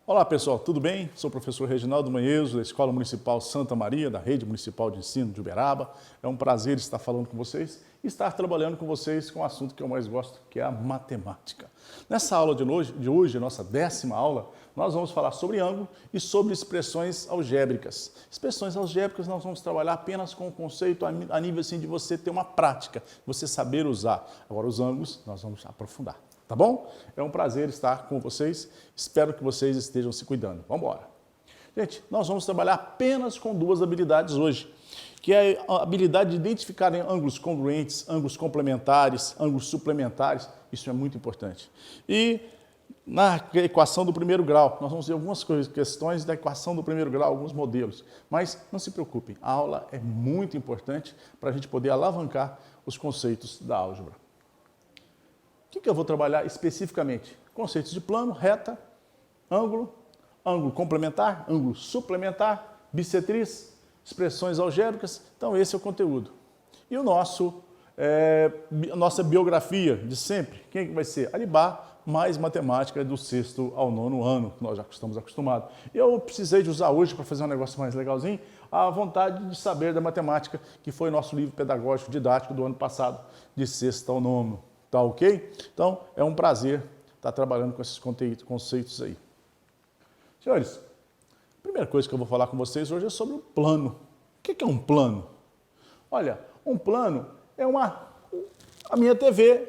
Olá pessoal, tudo bem? Sou o professor Reginaldo Manheso, da Escola Municipal Santa Maria, da Rede Municipal de Ensino de Uberaba. É um prazer estar falando com vocês e estar trabalhando com vocês com o assunto que eu mais gosto, que é a matemática. Nessa aula de hoje, nossa 10ª aula, nós vamos falar sobre ângulo e sobre expressões algébricas. Expressões algébricas nós vamos trabalhar apenas com o conceito a nível assim, de você ter uma prática, você saber usar. Agora os ângulos nós vamos aprofundar. Tá bom? É um prazer estar com vocês, espero que vocês estejam se cuidando. Vamos embora. Gente, nós vamos trabalhar apenas com duas habilidades hoje, que é a habilidade de identificar ângulos congruentes, ângulos complementares, ângulos suplementares, isso é muito importante. E na equação do primeiro grau, nós vamos ver algumas questões da equação do primeiro grau, alguns modelos, mas não se preocupem, a aula é muito importante para a gente poder alavancar os conceitos da álgebra. O que eu vou trabalhar especificamente? Conceitos de plano, reta, ângulo, ângulo complementar, ângulo suplementar, bissetriz, expressões algébricas. Então esse é o conteúdo. E a nossa biografia de sempre, quem vai ser? Alibá, mais matemática do 6º ao 9º ano, que nós já estamos acostumados. Eu precisei de usar hoje para fazer um negócio mais legalzinho, a vontade de saber da matemática, que foi nosso livro pedagógico didático do ano passado, de 6º ao 9º. Tá ok? Então, é um prazer estar trabalhando com esses conceitos aí. Senhores, a primeira coisa que eu vou falar com vocês hoje é sobre o plano. O que é um plano? Olha, um plano é a minha TV,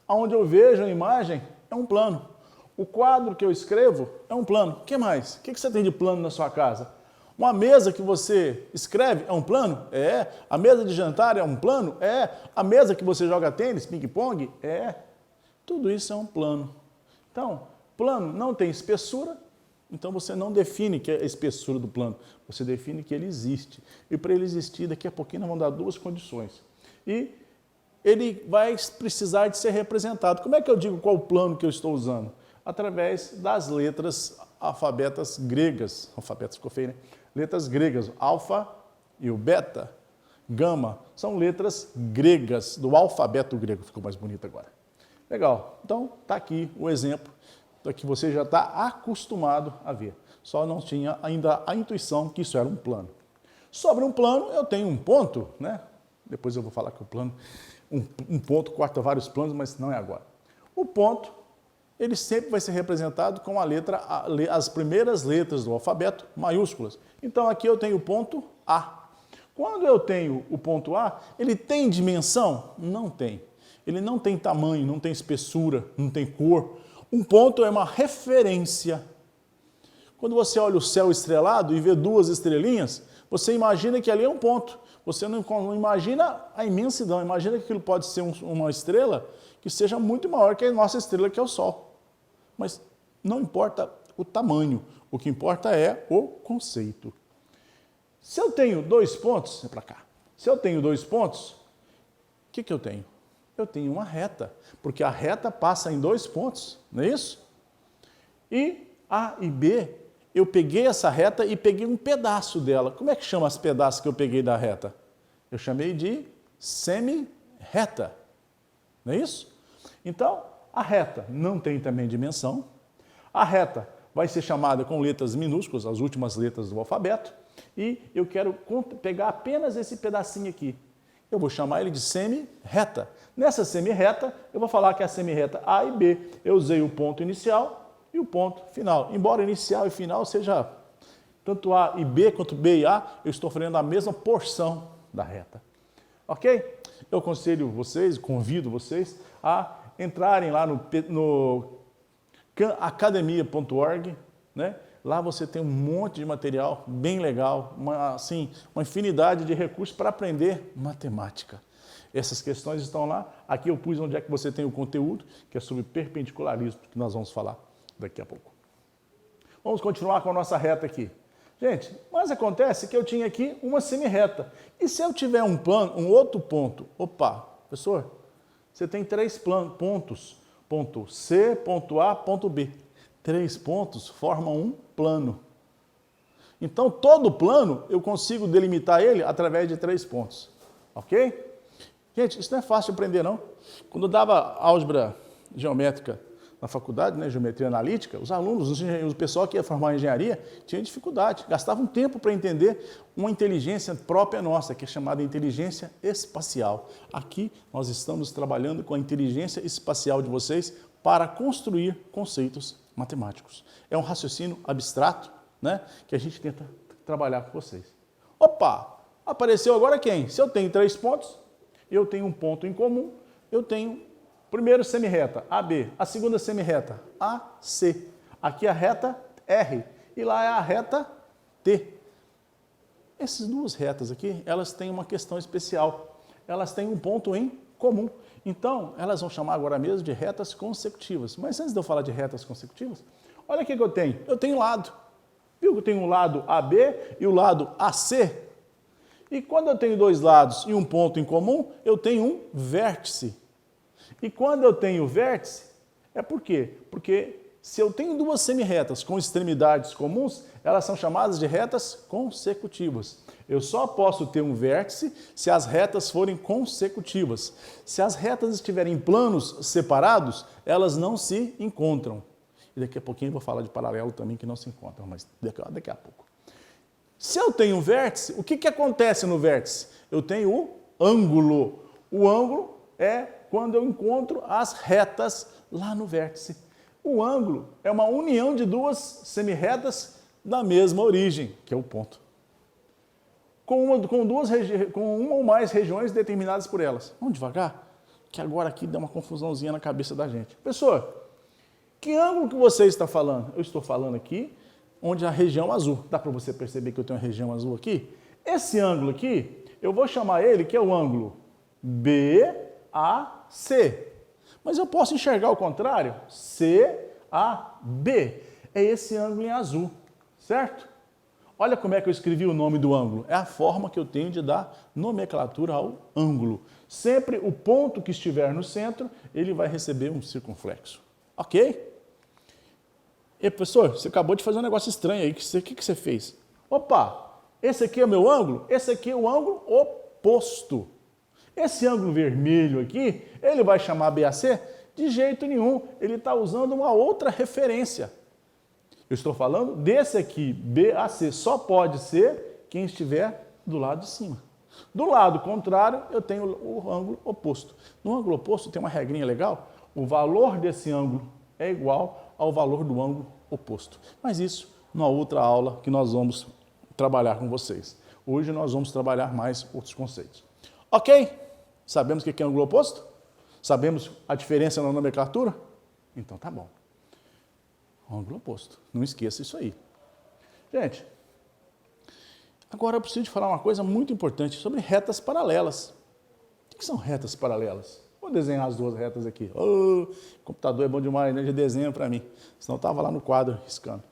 onde eu vejo a imagem, é um plano. O quadro que eu escrevo é um plano. O que mais? O que você tem de plano na sua casa? Uma mesa que você escreve é um plano? É. A mesa de jantar é um plano? É. A mesa que você joga tênis, ping-pong? É. Tudo isso é um plano. Então, plano não tem espessura, então você não define que é a espessura do plano, você define que ele existe. E para ele existir, daqui a pouquinho nós vamos dar duas condições. E ele vai precisar de ser representado. Como é que eu digo qual plano que eu estou usando? Através das letras alfabetas gregas. Alfabetas ficou feio, né? Letras gregas, alfa e o beta, gama, são letras gregas, do alfabeto grego, ficou mais bonito agora. Legal, então está aqui o exemplo que você já está acostumado a ver, só não tinha ainda a intuição que isso era um plano. Sobre um plano, eu tenho um ponto, né? Depois eu vou falar que o plano, um ponto corta vários planos, mas não é agora. O ponto, ele sempre vai ser representado com as primeiras letras do alfabeto maiúsculas. Então aqui eu tenho o ponto A. Quando eu tenho o ponto A, ele tem dimensão? Não tem. Ele não tem tamanho, não tem espessura, não tem cor. Um ponto é uma referência. Quando você olha o céu estrelado e vê duas estrelinhas, você imagina que ali é um ponto. Você não imagina a imensidão, imagina que aquilo pode ser uma estrela que seja muito maior que a nossa estrela, que é o Sol. Mas não importa o tamanho, o que importa é o conceito. Se eu tenho dois pontos, é para cá. Se eu tenho dois pontos, o que eu tenho? Eu tenho uma reta, porque a reta passa em dois pontos, não é isso? E A e B, eu peguei essa reta e peguei um pedaço dela. Como é que chama os pedaços que eu peguei da reta? Eu chamei de semi-reta, não é isso? Então, a reta não tem também dimensão. A reta vai ser chamada com letras minúsculas, as últimas letras do alfabeto, e eu quero pegar apenas esse pedacinho aqui. Eu vou chamar ele de semi-reta. Nessa semi-reta, eu vou falar que é a semi-reta A e B. Eu usei o ponto inicial e o ponto final. Embora inicial e final seja tanto A e B quanto B e A, eu estou falando a mesma porção da reta. Ok? Eu aconselho vocês, convido vocês a entrarem lá no academia.org, né? Lá você tem um monte de material bem legal, uma infinidade de recursos para aprender matemática. Essas questões estão lá. Aqui eu pus onde é que você tem o conteúdo, que é sobre perpendicularismo, que nós vamos falar daqui a pouco. Vamos continuar com a nossa reta aqui. Gente, mas acontece que eu tinha aqui uma semi-reta. E se eu tiver um outro ponto? Opa, professor, você tem três pontos. Ponto C, ponto A, ponto B. 3 pontos formam um plano. Então, todo plano, eu consigo delimitar ele através de 3 pontos. Ok? Gente, isso não é fácil de aprender, não. Quando eu dava álgebra geométrica na faculdade, né, geometria analítica, os alunos, o pessoal que ia formar engenharia, tinha dificuldade, gastava um tempo para entender uma inteligência própria nossa, que é chamada inteligência espacial. Aqui nós estamos trabalhando com a inteligência espacial de vocês para construir conceitos matemáticos. É um raciocínio abstrato, né, que a gente tenta trabalhar com vocês. Opa! Apareceu agora quem? Se eu tenho 3 pontos, eu tenho um ponto em comum, eu tenho primeiro semirreta, AB, a segunda semirreta, AC. Aqui a reta R e lá é a reta T. Essas duas retas aqui, elas têm uma questão especial. Elas têm um ponto em comum. Então, elas vão chamar agora mesmo de retas consecutivas. Mas antes de eu falar de retas consecutivas, olha o que eu tenho. Eu tenho lado. Viu que eu tenho um lado AB e o lado AC? E quando eu tenho 2 lados e um ponto em comum, eu tenho um vértice. E quando eu tenho vértice, é por quê? Porque se eu tenho 2 semirretas com extremidades comuns, elas são chamadas de retas consecutivas. Eu só posso ter um vértice se as retas forem consecutivas. Se as retas estiverem em planos separados, elas não se encontram. E daqui a pouquinho eu vou falar de paralelo também que não se encontram, mas daqui a pouco. Se eu tenho um vértice, o que acontece no vértice? Eu tenho o ângulo. O ângulo é quando eu encontro as retas lá no vértice. O ângulo é uma união de 2 semirretas da mesma origem, que é o ponto. Com uma ou mais regiões determinadas por elas. Vamos devagar, que agora aqui dá uma confusãozinha na cabeça da gente. Pessoa, que ângulo que você está falando? Eu estou falando aqui onde a região azul. Dá para você perceber que eu tenho uma região azul aqui? Esse ângulo aqui, eu vou chamar ele que é o ângulo BAC. Mas eu posso enxergar o contrário? CAB. É esse ângulo em azul, certo? Olha como é que eu escrevi o nome do ângulo. É a forma que eu tenho de dar nomenclatura ao ângulo. Sempre o ponto que estiver no centro, ele vai receber um circunflexo. Ok? E professor, você acabou de fazer um negócio estranho aí. O que você fez? Opa, esse aqui é o meu ângulo? Esse aqui é o ângulo oposto. Esse ângulo vermelho aqui, ele vai chamar BAC? De jeito nenhum, ele está usando uma outra referência. Eu estou falando desse aqui, BAC, só pode ser quem estiver do lado de cima. Do lado contrário, eu tenho o ângulo oposto. No ângulo oposto tem uma regrinha legal, o valor desse ângulo é igual ao valor do ângulo oposto. Mas isso numa outra aula que nós vamos trabalhar com vocês. Hoje nós vamos trabalhar mais outros conceitos. Ok? Sabemos o que é ângulo oposto? Sabemos a diferença na nomenclatura? Então tá bom. Ângulo oposto. Não esqueça isso aí. Gente, agora eu preciso de falar uma coisa muito importante sobre retas paralelas. O que são retas paralelas? Vou desenhar as 2 retas aqui. Oh, o computador é bom demais, né? Já desenha para mim. Senão eu estava lá no quadro riscando.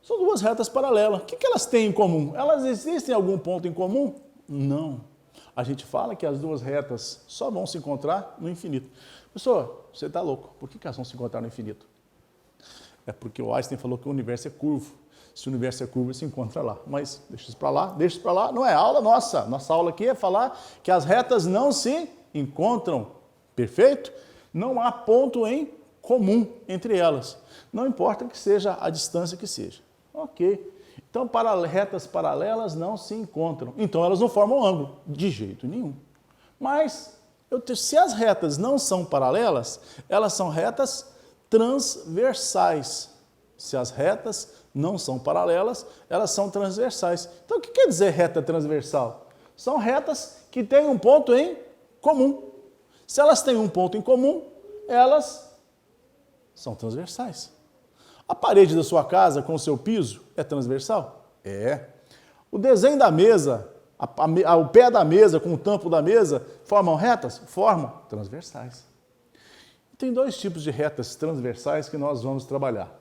São 2 retas paralelas. O que elas têm em comum? Elas existem em algum ponto em comum? Não. A gente fala que as 2 retas só vão se encontrar no infinito. Professor, você está louco. Por que elas vão se encontrar no infinito? É porque o Einstein falou que o universo é curvo. Se o universo é curvo, ele se encontra lá. Mas deixa isso para lá, não é aula nossa. Nossa aula aqui é falar que as retas não se encontram. Perfeito? Não há ponto em comum entre elas. Não importa que seja a distância que seja. Ok. Então, retas paralelas não se encontram. Então, elas não formam ângulo. De jeito nenhum. Mas, se as retas não são paralelas, elas são retas transversais. Se as retas não são paralelas, elas são transversais. Então, o que quer dizer reta transversal? São retas que têm um ponto em comum. Se elas têm um ponto em comum, elas são transversais. A parede da sua casa com o seu piso é transversal? É. O desenho da mesa, o pé da mesa com o tampo da mesa, formam retas? Formam transversais. Tem 2 tipos de retas transversais que nós vamos trabalhar.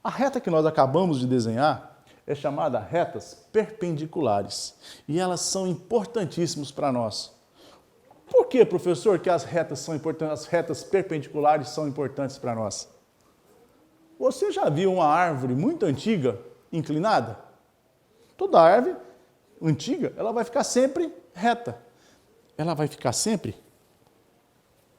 A reta que nós acabamos de desenhar é chamada retas perpendiculares. E elas são importantíssimas para nós. Por que, professor, que as retas são importantes, as retas perpendiculares são importantes para nós? Você já viu uma árvore muito antiga inclinada? Toda árvore antiga, ela vai ficar sempre reta. Ela vai ficar sempre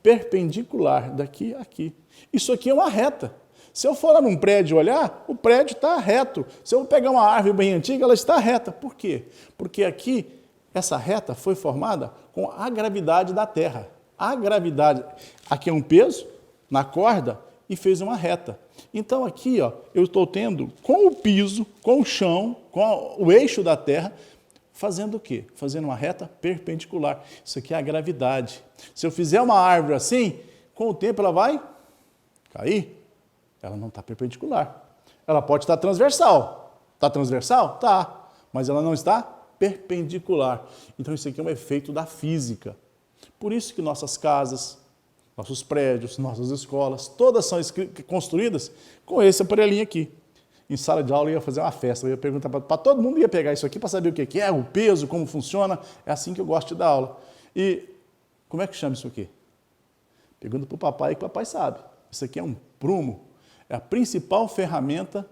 perpendicular daqui a aqui. Isso aqui é uma reta. Se eu for lá num prédio olhar, o prédio está reto. Se eu pegar uma árvore bem antiga, ela está reta. Por quê? Porque aqui, essa reta foi formada com a gravidade da Terra. A gravidade, aqui é um peso na corda e fez uma reta. Então aqui, ó, eu estou tendo com o piso, com o chão, com o eixo da Terra, fazendo o quê? Fazendo uma reta perpendicular. Isso aqui é a gravidade. Se eu fizer uma árvore assim, com o tempo ela vai cair. Ela não está perpendicular. Ela pode estar transversal. Está transversal? Tá. Mas ela não está perpendicular. Então isso aqui é um efeito da física. Por isso que nossas casas, nossos prédios, nossas escolas, todas são construídas com esse aparelhinho aqui. Em sala de aula eu ia fazer uma festa, eu ia perguntar para todo mundo, ia pegar isso aqui para saber o que é, o peso, como funciona. É assim que eu gosto de dar aula. E como é que chama isso aqui? Pergunta para o papai, que o papai sabe. Isso aqui é um prumo. É a principal ferramenta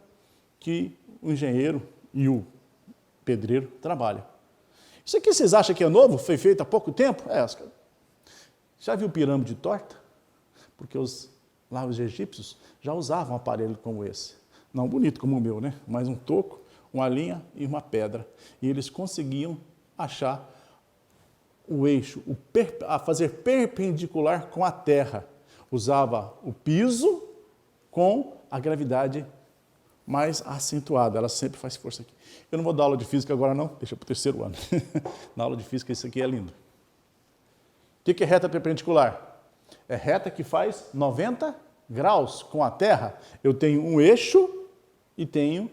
que o engenheiro e o pedreiro trabalham. Isso aqui vocês acham que é novo? Foi feito há pouco tempo? Já viu pirâmide torta? Porque lá os egípcios já usavam um aparelho como esse. Não bonito como o meu, né? Mas um toco, uma linha e uma pedra. E eles conseguiam achar o eixo, a fazer perpendicular com a terra. Usava o piso com a gravidade mais acentuada. Ela sempre faz força aqui. Eu não vou dar aula de física agora não, deixa para o terceiro ano. Na aula de física isso aqui é lindo. O que é reta perpendicular? É reta que faz 90 graus com a terra. Eu tenho um eixo e tenho...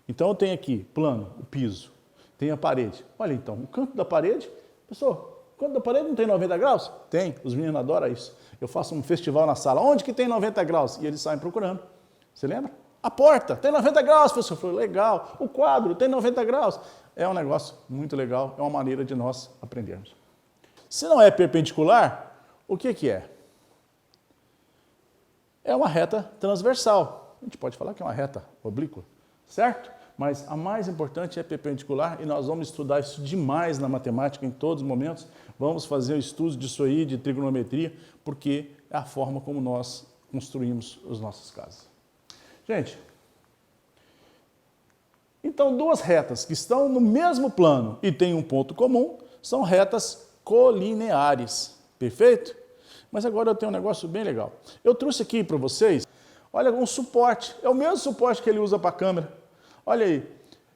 Então eu tenho aqui plano, o piso. Tem a parede. Olha então, o canto da parede... Pessoal, o canto da parede não tem 90 graus? Tem, os meninos adoram isso. Eu faço um festival na sala. Onde que tem 90 graus? E eles saem procurando. Você lembra? A porta tem 90 graus, professor. Eu falei, legal. O quadro tem 90 graus. É um negócio muito legal, é uma maneira de nós aprendermos. Se não é perpendicular, o que é? É uma reta transversal. A gente pode falar que é uma reta oblíqua, certo? Mas a mais importante é perpendicular e nós vamos estudar isso demais na matemática em todos os momentos. Vamos fazer o estudo disso aí, de trigonometria, porque é a forma como nós construímos as nossas casas. Gente, então duas retas que estão no mesmo plano e têm um ponto comum são retas colineares, perfeito? Mas agora eu tenho um negócio bem legal. Eu trouxe aqui para vocês, olha, um suporte, é o mesmo suporte que ele usa para a câmera. Olha aí,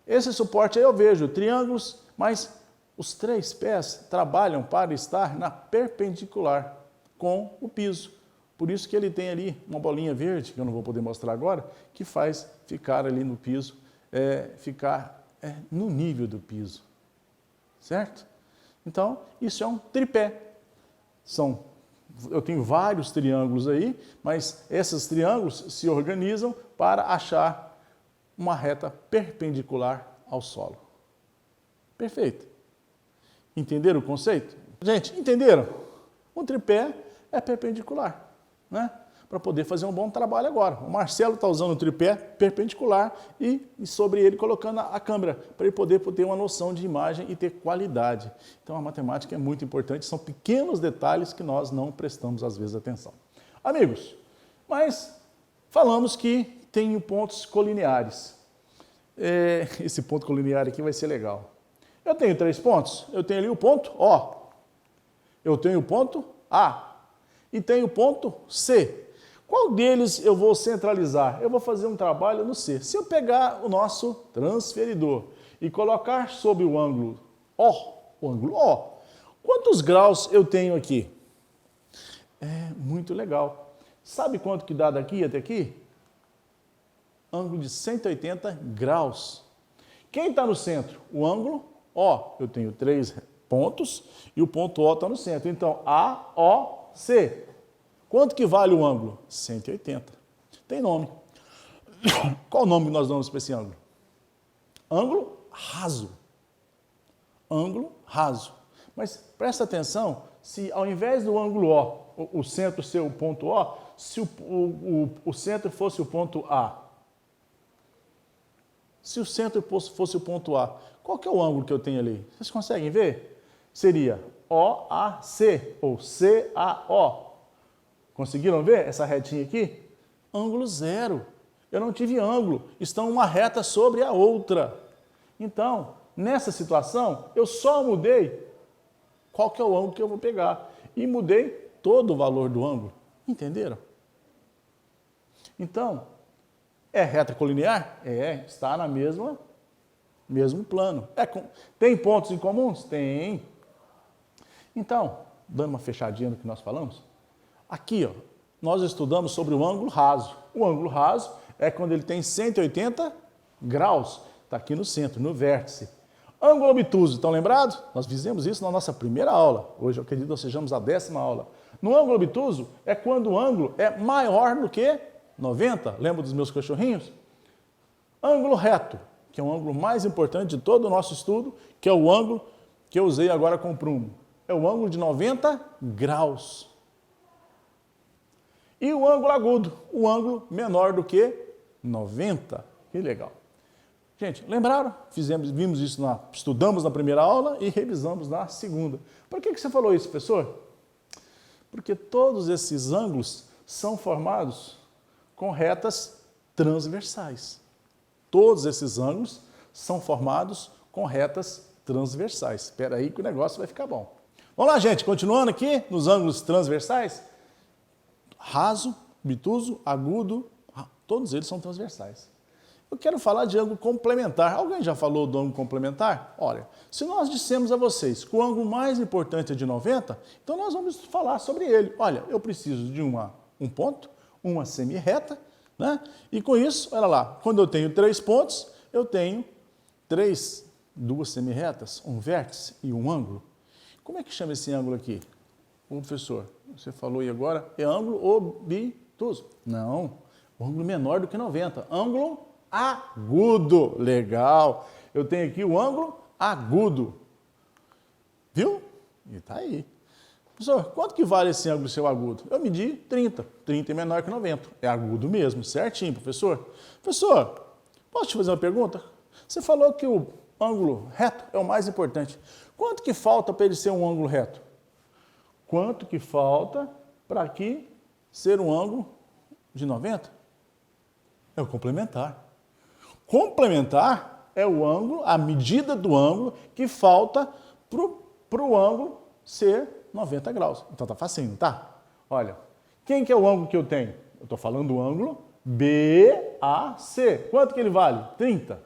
esse suporte aí eu vejo triângulos, mas os três pés trabalham para estar na perpendicular com o piso. Por isso que ele tem ali uma bolinha verde, que eu não vou poder mostrar agora, que faz ficar ali no piso, ficar no nível do piso, certo? Então, isso é um tripé. Eu tenho vários triângulos aí, mas esses triângulos se organizam para achar uma reta perpendicular ao solo. Perfeito. Entenderam o conceito? Gente, entenderam? Um tripé é perpendicular, né? Para poder fazer um bom trabalho agora. O Marcelo está usando o tripé perpendicular e sobre ele colocando a câmera, para ele poder ter uma noção de imagem e ter qualidade. Então a matemática é muito importante, são pequenos detalhes que nós não prestamos às vezes atenção. Amigos, mas falamos que tem pontos colineares. Esse ponto colinear aqui vai ser legal. Eu tenho 3 pontos, eu tenho ali o ponto O, eu tenho o ponto A e tenho o ponto C. Qual deles eu vou centralizar? Eu vou fazer um trabalho no C. Se eu pegar o nosso transferidor e colocar sobre o ângulo O, quantos graus eu tenho aqui? É muito legal. Sabe quanto que dá daqui até aqui? Ângulo de 180 graus. Quem está no centro? O ângulo O. Eu tenho 3 pontos e o ponto O está no centro. Então, AOC. Quanto que vale o ângulo? 180. Tem nome. Qual o nome que nós damos para esse ângulo? Ângulo raso. Ângulo raso. Mas presta atenção, se ao invés do ângulo O, o centro ser o ponto O, se o centro fosse o ponto A. Se o centro fosse o ponto A, qual que é o ângulo que eu tenho ali? Vocês conseguem ver? Seria OAC ou CAO. Conseguiram ver essa retinha aqui? Ângulo zero. Eu não tive ângulo, estão uma reta sobre a outra. Então, nessa situação, eu só mudei qual que é o ângulo que eu vou pegar. E mudei todo o valor do ângulo. Entenderam? Então, é reta colinear? É, está na mesmo plano. Tem pontos em comuns? Tem. Então, dando uma fechadinha no que nós falamos, aqui, ó, nós estudamos sobre o ângulo raso. O ângulo raso é quando ele tem 180 graus. Está aqui no centro, no vértice. Ângulo obtuso, estão lembrados? Nós fizemos isso na nossa primeira aula. Hoje eu acredito que nós sejamos a 10ª aula. No ângulo obtuso é quando o ângulo é maior do que 90. Lembra dos meus cachorrinhos? Ângulo reto, que é o ângulo mais importante de todo o nosso estudo, que é o ângulo que eu usei agora com o prumo. É o ângulo de 90 graus. E o ângulo agudo, o ângulo menor do que 90. Que legal. Gente, lembraram? Vimos isso, estudamos na primeira aula e revisamos na segunda. Por que você falou isso, professor? Porque todos esses ângulos são formados com retas transversais. Todos esses ângulos são formados com retas transversais. Espera aí que o negócio vai ficar bom. Vamos lá, gente, continuando aqui nos ângulos transversais. Raso, obtuso, agudo, todos eles são transversais. Eu quero falar de ângulo complementar. Alguém já falou do ângulo complementar? Olha, se nós dissemos a vocês que o ângulo mais importante é de 90, então nós vamos falar sobre ele. Olha, eu preciso de um ponto, uma semi-reta, né? E com isso, olha lá, quando eu tenho 3 pontos, eu tenho 2 semi-retas, um vértice e um ângulo. Como é que chama esse ângulo aqui? Ô, professor, você falou aí agora, é ângulo obtuso. Não, o ângulo menor do que 90, ângulo agudo. Legal. Eu tenho aqui o ângulo agudo. Viu? E está aí. Professor, quanto que vale esse ângulo seu agudo? Eu medi 30. 30 é menor que 90. É agudo mesmo, certinho, professor. Professor, posso te fazer uma pergunta? Você falou que o ângulo reto é o mais importante. Quanto que falta para ele ser um ângulo reto? Quanto que falta para aqui ser um ângulo de 90? É o complementar. Complementar é o ângulo, a medida do ângulo que falta para o ângulo ser 90 graus. Então tá facinho, tá? Olha, quem que é o ângulo que eu tenho? Eu estou falando do ângulo BAC. Quanto que ele vale? 30.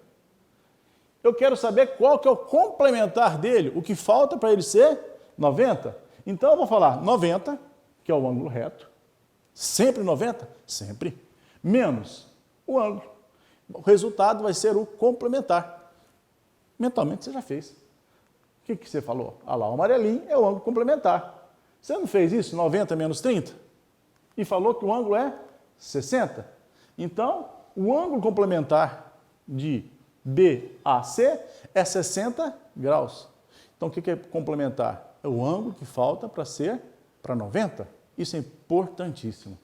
Eu quero saber qual que é o complementar dele, o que falta para ele ser 90. Então eu vou falar 90, que é o ângulo reto. Sempre 90? Sempre. Menos o ângulo. O resultado vai ser o complementar. Mentalmente você já fez. O que você falou? Ah lá, o amarelinho é o ângulo complementar. Você não fez isso, 90 menos 30? E falou que o ângulo é 60? Então, o ângulo complementar de BAC é 60 graus. Então, o que é complementar? É o ângulo que falta para ser para 90. Isso é importantíssimo.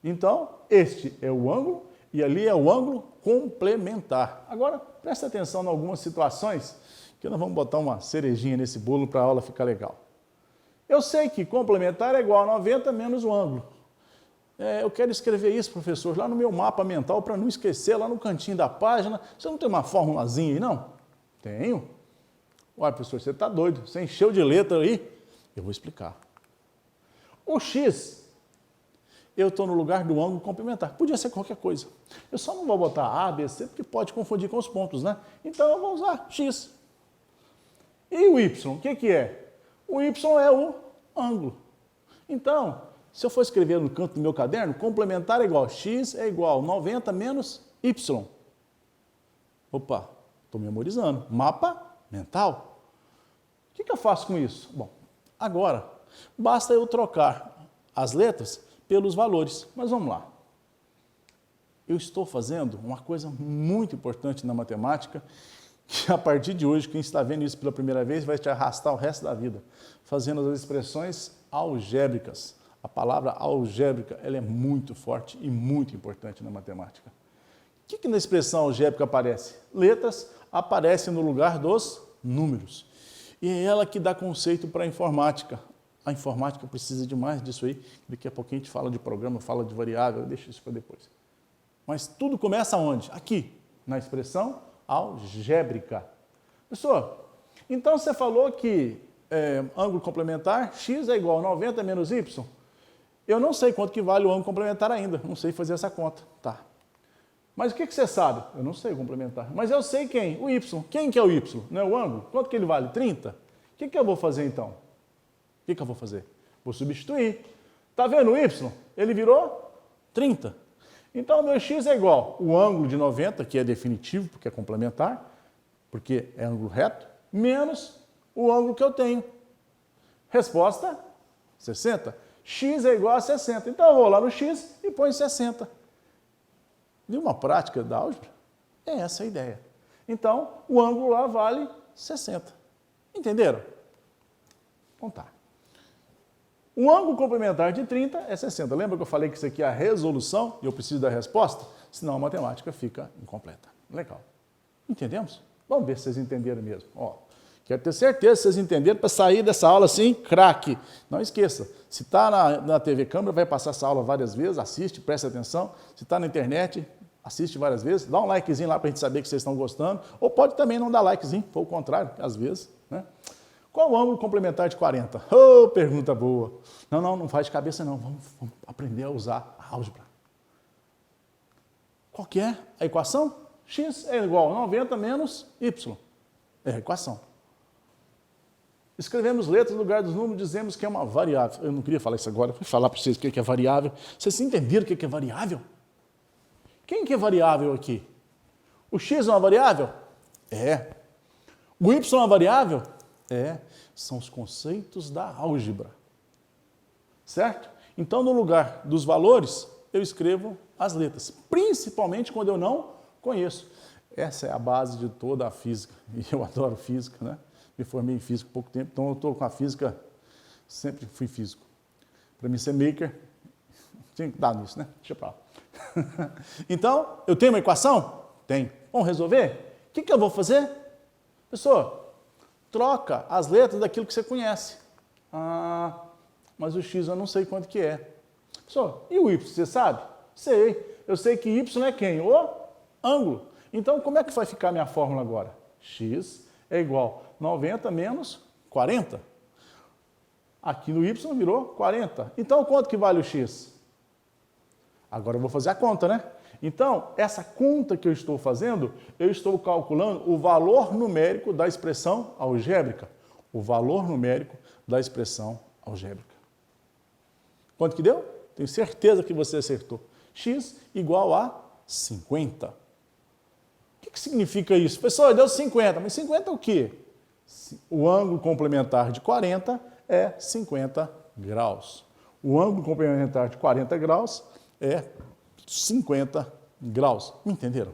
Então, este é o ângulo e ali é o ângulo complementar. Agora, presta atenção em algumas situações que nós vamos botar uma cerejinha nesse bolo para a aula ficar legal. Eu sei que complementar é igual a 90 menos o ângulo. Eu quero escrever isso, professor, lá no meu mapa mental para não esquecer, lá no cantinho da página. Você não tem uma formulazinha aí, não? Tenho. Ué, professor, você está doido. Você encheu de letra aí? Eu vou explicar. O X, eu estou no lugar do ângulo complementar. Podia ser qualquer coisa. Eu só não vou botar A, B, C, porque pode confundir com os pontos, né? Então eu vou usar X. E o Y, o que é? O Y é o ângulo. Então, se eu for escrever no canto do meu caderno, complementar é igual X é igual 90 menos Y. Opa, estou memorizando. Mapa mental. O que eu faço com isso? Bom, agora, basta eu trocar as letras pelos valores. Mas vamos lá. Eu estou fazendo uma coisa muito importante na matemática, que a partir de hoje, quem está vendo isso pela primeira vez, vai te arrastar o resto da vida, fazendo as expressões algébricas. A palavra algébrica, ela é muito forte e muito importante na matemática. O que na expressão algébrica aparece? Letras aparecem no lugar dos números. E é ela que dá conceito para a informática. A informática precisa de mais disso aí. Daqui a pouquinho a gente fala de programa, fala de variável, deixa isso para depois. Mas tudo começa onde? Aqui, na expressão algébrica. Pessoal, então você falou que ângulo complementar, x é igual a 90 menos y. Eu não sei quanto que vale o ângulo complementar ainda, não sei fazer essa conta. Tá. Mas o que você sabe? Eu não sei o complementar. Mas eu sei quem? O y. Quem que é o y? Não é o ângulo? Quanto que ele vale? 30? O que eu vou fazer então? O que eu vou fazer? Vou substituir. Está vendo o y? Ele virou 30. Então, o meu x é igual o ângulo de 90, que é definitivo, porque é complementar, porque é ângulo reto, menos o ângulo que eu tenho. Resposta, 60. X é igual a 60. Então, eu vou lá no x e ponho 60. De uma prática da álgebra, é essa a ideia. Então, o ângulo lá vale 60. Entenderam? Então tá. Um ângulo complementar de 30 é 60. Lembra que eu falei que isso aqui é a resolução e eu preciso da resposta? Senão a matemática fica incompleta. Legal. Entendemos? Vamos ver se vocês entenderam mesmo. Ó, quero ter certeza que vocês entenderam para sair dessa aula assim, craque. Não esqueça, se está na TV Câmara, vai passar essa aula várias vezes, assiste, preste atenção. Se está na internet, assiste várias vezes. Dá um likezinho lá para a gente saber que vocês estão gostando. Ou pode também não dar likezinho, ou o contrário, às vezes, né? Qual o ângulo complementar de 40? Oh, pergunta boa. Não faz de cabeça não. Vamos aprender a usar a álgebra. Qual que é a equação? X é igual a 90 menos y. É a equação. Escrevemos letras no lugar dos números, dizemos que é uma variável. Eu não queria falar isso agora, fui falar para vocês o que é variável. Vocês entenderam o que é variável? Quem que é variável aqui? O x é uma variável? É. O y é uma variável? É. São os conceitos da álgebra. Certo? Então, no lugar dos valores, eu escrevo as letras, principalmente quando eu não conheço. Essa é a base de toda a física. E eu adoro física, né? Me formei em física há pouco tempo, então eu estou com a física, sempre fui físico. Para mim ser maker, tinha que dar nisso, né? Deixa pra lá. Então, eu tenho uma equação? Tem. Vamos resolver? O que eu vou fazer? Pessoal, troca as letras daquilo que você conhece. Ah, mas o x eu não sei quanto que é. Pessoal, e o y, você sabe? Sei. Eu sei que y é quem? O ângulo. Então, como é que vai ficar a minha fórmula agora? X é igual a 90 menos 40. Aqui no y virou 40. Então, quanto que vale o x? Agora eu vou fazer a conta, né? Então, essa conta que eu estou fazendo, eu estou calculando o valor numérico da expressão algébrica. O valor numérico da expressão algébrica. Quanto que deu? Tenho certeza que você acertou. X igual a 50. O que significa isso? Pessoal, deu 50. Mas 50 é o quê? O ângulo complementar de 40 é 50 graus. O ângulo complementar de 40 graus é 50 graus. Me entenderam?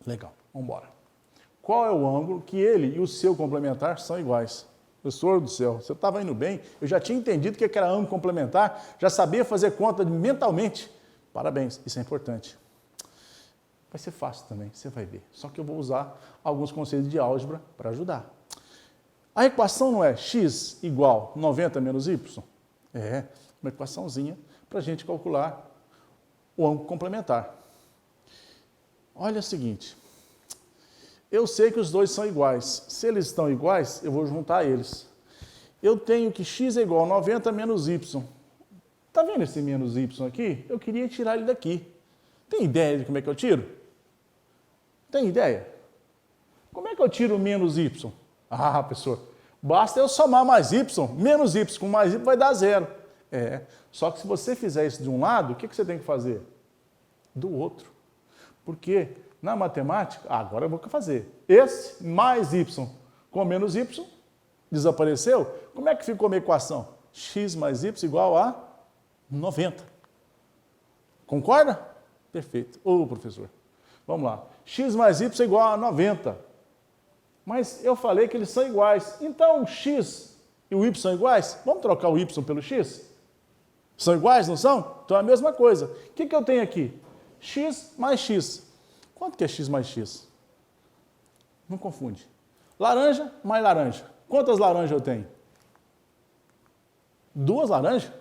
Legal, vamos embora. Qual é o ângulo que ele e o seu complementar são iguais? Professor do céu, você estava indo bem, eu já tinha entendido o que era ângulo complementar, já sabia fazer conta mentalmente. Parabéns, isso é importante. Vai ser fácil também, você vai ver. Só que eu vou usar alguns conceitos de álgebra para ajudar. A equação não é x igual 90 menos y? É uma equaçãozinha para a gente calcular o ângulo complementar. Olha o seguinte, eu sei que os dois são iguais. Se eles estão iguais, eu vou juntar eles. Eu tenho que x é igual a 90 menos y. Está vendo esse menos y aqui? Eu queria tirar ele daqui. Tem ideia de como é que eu tiro? Tem ideia? Como é que eu tiro menos y? Ah, professor, basta eu somar mais y, menos y com mais y vai dar zero. É, só que se você fizer isso de um lado, o que você tem que fazer? Do outro. Porque na matemática, agora eu vou fazer. Esse mais y com menos y desapareceu. Como é que ficou a minha equação? X mais y igual a 90. Concorda? Perfeito. Ô, professor, vamos lá. X mais y igual a 90. Mas eu falei que eles são iguais. Então, o x e o y são iguais? Vamos trocar o y pelo x? São iguais, não são? Então é a mesma coisa. O que eu tenho aqui? X mais x. Quanto que é x mais x? Não confunde. Laranja mais laranja. Quantas laranjas eu tenho? 2 laranjas?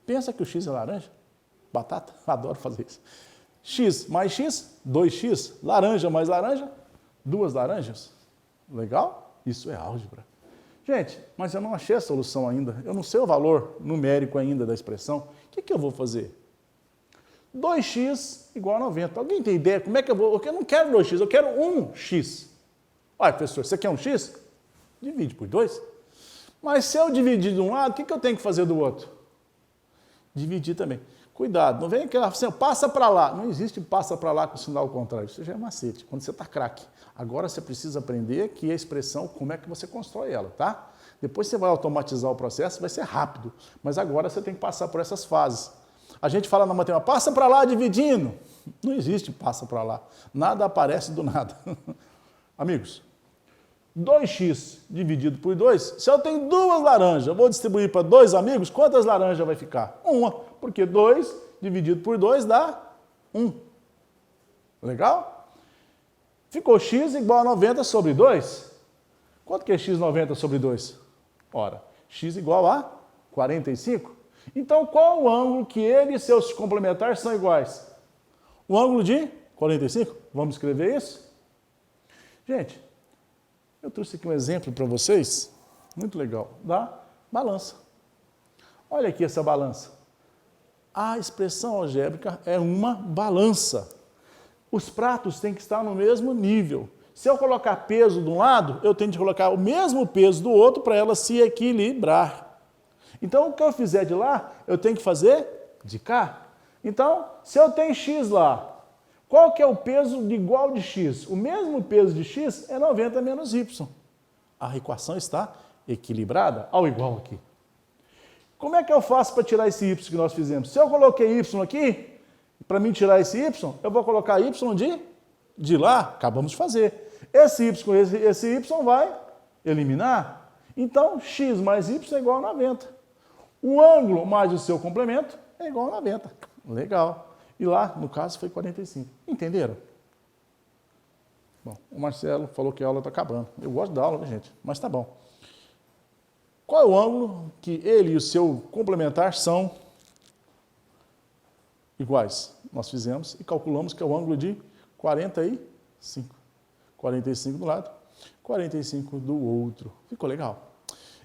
Pensa que o x é laranja? Batata? Adoro fazer isso. X mais x, 2x. Laranja mais laranja, 2 laranjas. Legal? Isso é álgebra. Gente, mas eu não achei a solução ainda. Eu não sei o valor numérico ainda da expressão. O que eu vou fazer? 2x igual a 90. Alguém tem ideia como é que eu vou? Eu não quero 2x, eu quero 1x. Olha, professor, você quer um x? Divide por 2. Mas se eu dividir de um lado, o que eu tenho que fazer do outro? Dividir também. Cuidado, não vem aquela assim, passa para lá. Não existe passa para lá com o sinal contrário. Isso já é macete, quando você está craque. Agora você precisa aprender que a expressão, como é que você constrói ela, tá? Depois você vai automatizar o processo, vai ser rápido. Mas agora você tem que passar por essas fases. A gente fala na matemática, passa para lá dividindo. Não existe passa para lá. Nada aparece do nada. Amigos, 2x dividido por 2, se eu tenho 2 laranjas, eu vou distribuir para 2 amigos, quantas laranjas vai ficar? 1, porque 2 dividido por 2 dá 1. Legal? Ficou x igual a 90 sobre 2. Quanto que é x 90 sobre 2? Ora, x igual a 45. Então, qual o ângulo que ele e seus complementares são iguais? O ângulo de 45. Vamos escrever isso? Gente, eu trouxe aqui um exemplo para vocês, muito legal, da balança. Olha aqui essa balança. A expressão algébrica é uma balança. Os pratos têm que estar no mesmo nível. Se eu colocar peso de um lado, eu tenho que colocar o mesmo peso do outro para ela se equilibrar. Então, o que eu fizer de lá, eu tenho que fazer de cá. Então, se eu tenho x lá, qual que é o peso de igual de x? O mesmo peso de x é 90 menos y. A equação está equilibrada ao igual aqui. Como é que eu faço para tirar esse y que nós fizemos? Se eu coloquei y aqui, para mim tirar esse y, eu vou colocar y de lá, acabamos de fazer. Esse y com esse y vai eliminar. Então, x mais y é igual a 90. O ângulo mais o seu complemento é igual a 90. Legal. E lá, no caso, foi 45. Entenderam? Bom, o Marcelo falou que a aula está acabando. Eu gosto da aula, gente? Mas tá bom. Qual é o ângulo que ele e o seu complementar são iguais? Nós fizemos e calculamos que é o ângulo de 45. 45 do lado, 45 do outro. Ficou legal?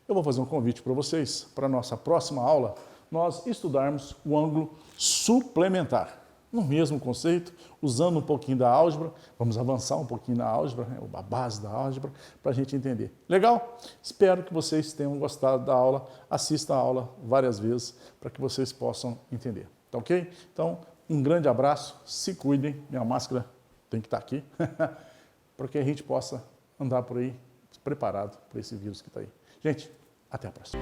Eu vou fazer um convite para vocês, para a nossa próxima aula, nós estudarmos o ângulo suplementar. No mesmo conceito, usando um pouquinho da álgebra, vamos avançar um pouquinho na álgebra, a base da álgebra, para a gente entender. Legal? Espero que vocês tenham gostado da aula, assista a aula várias vezes, para que vocês possam entender. Tá ok? Então, um grande abraço, se cuidem, minha máscara tem que estar aqui, para que a gente possa andar por aí preparado para esse vírus que está aí. Gente, até a próxima.